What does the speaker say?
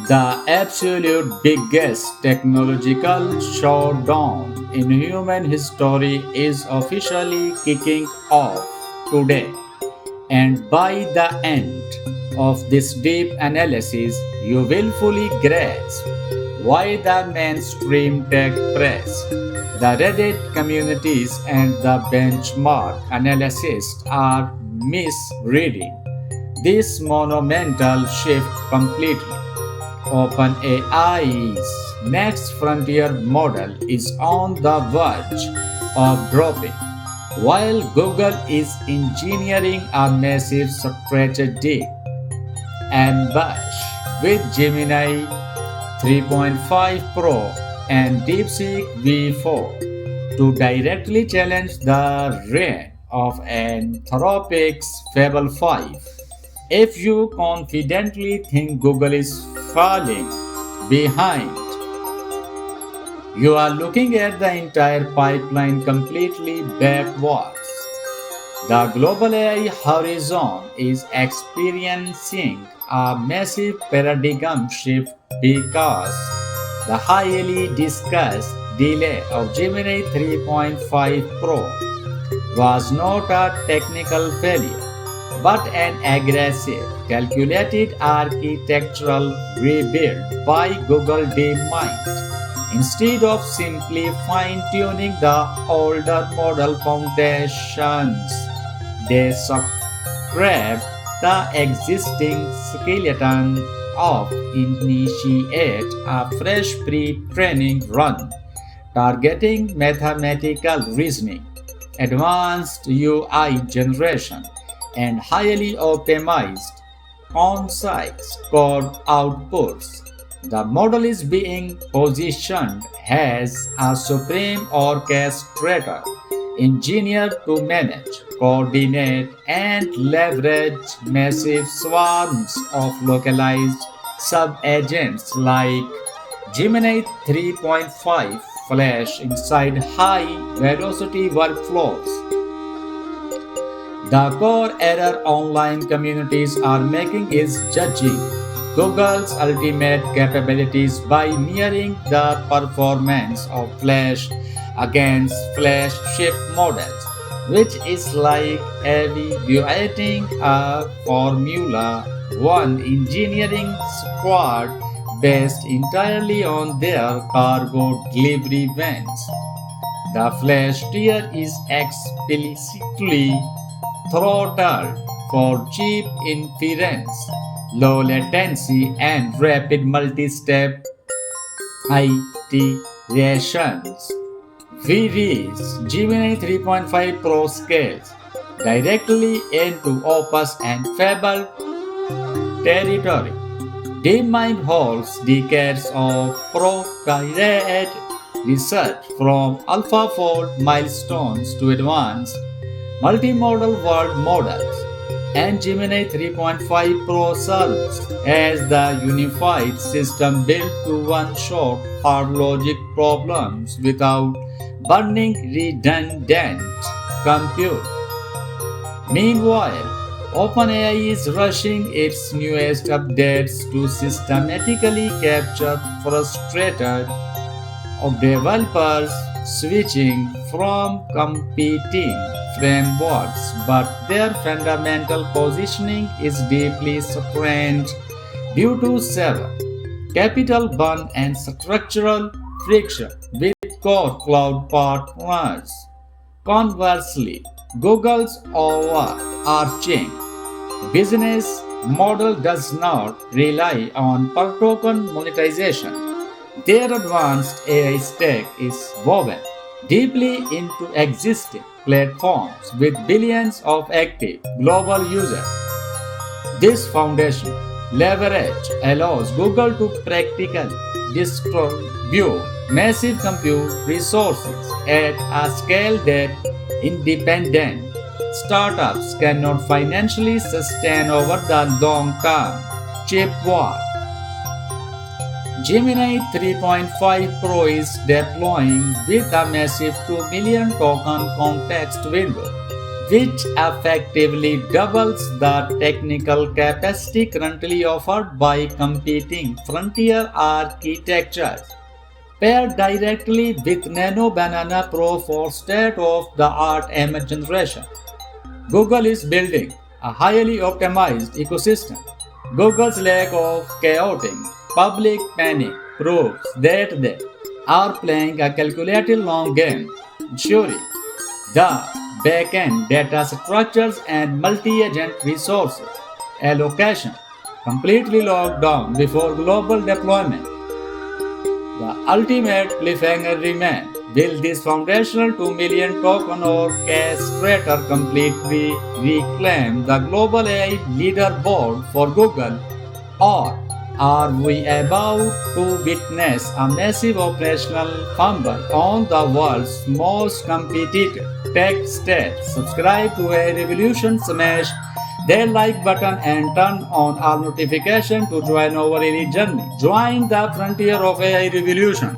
The absolute biggest technological showdown in human history is officially kicking off today. And by the end of this deep analysis, you will fully grasp why the mainstream tech press, the Reddit communities, and the benchmark analysts are misreading this monumental shift completely. OpenAI's next frontier model is on the verge of dropping, while Google is engineering a massive strategic ambush with Gemini 3.5 Pro and DeepSeek V4 to directly challenge the reign of Anthropic's Fable 5. If you confidently think Google is falling behind, you are looking at the entire pipeline completely backwards. The global AI horizon is experiencing a massive paradigm shift because the highly discussed delay of Gemini 3.5 Pro was not a technical failure but an aggressive, calculated architectural rebuild by Google DeepMind. Instead of simply fine tuning the older model foundations, they scrape the existing skeleton off, initiate a fresh pre-training run, targeting mathematical reasoning, advanced UI generation, and highly optimized on-site code outputs. The model is being positioned as a supreme orchestrator, engineered to manage, coordinate, and leverage massive swarms of localized sub-agents like Gemini 3.5 Flash inside high-velocity workflows. The core error online communities are making is judging Google's ultimate capabilities by mirroring the performance of Flash against Flagship models, which is like evaluating a Formula One engineering squad based entirely on their cargo delivery vans. The Flash tier is explicitly throttled for cheap inference, low latency, and rapid multi-step iterations. We reach Gemini 3.5 Pro scales directly into Opus and Fable territory. DeepMind holds decades of procreate research from AlphaFold milestones to advanced multimodal world models, and Gemini 3.5 Pro serves as the unified system built to one-shot hard logic problems without burning redundant compute. Meanwhile, OpenAI is rushing its newest updates to systematically capture frustrated developers switching from competing frameworks, but their fundamental positioning is deeply strained due to several capital burn and structural friction with core cloud partners. Conversely, Google's overarching business model does not rely on per token monetization. Their advanced AI stack is woven deeply into existing platforms with billions of active global users. This foundation leverage allows Google to practically distribute massive compute resources at a scale that independent startups cannot financially sustain over the long term. Chip war. Gemini 3.5 Pro is deploying with a massive 2 million token context window, which effectively doubles the technical capacity currently offered by competing frontier architectures. Paired directly with Nano Banana Pro for state-of-the-art image generation, Google is building a highly optimized ecosystem. Google's lack of chaotic public panic proves that they are playing a calculated long game, ensuring the backend data structures and multi-agent resources allocation completely locked down before global deployment. The ultimate cliffhanger remains. Will this foundational 2 million token orchestrator completely reclaim the global AI leaderboard for Google, or are we about to witness a massive operational fumble on the world's most competitive tech stage? Subscribe to AI Revolution, smash that like button and turn on all notifications to join our elite journey. Join the frontier of AI revolution.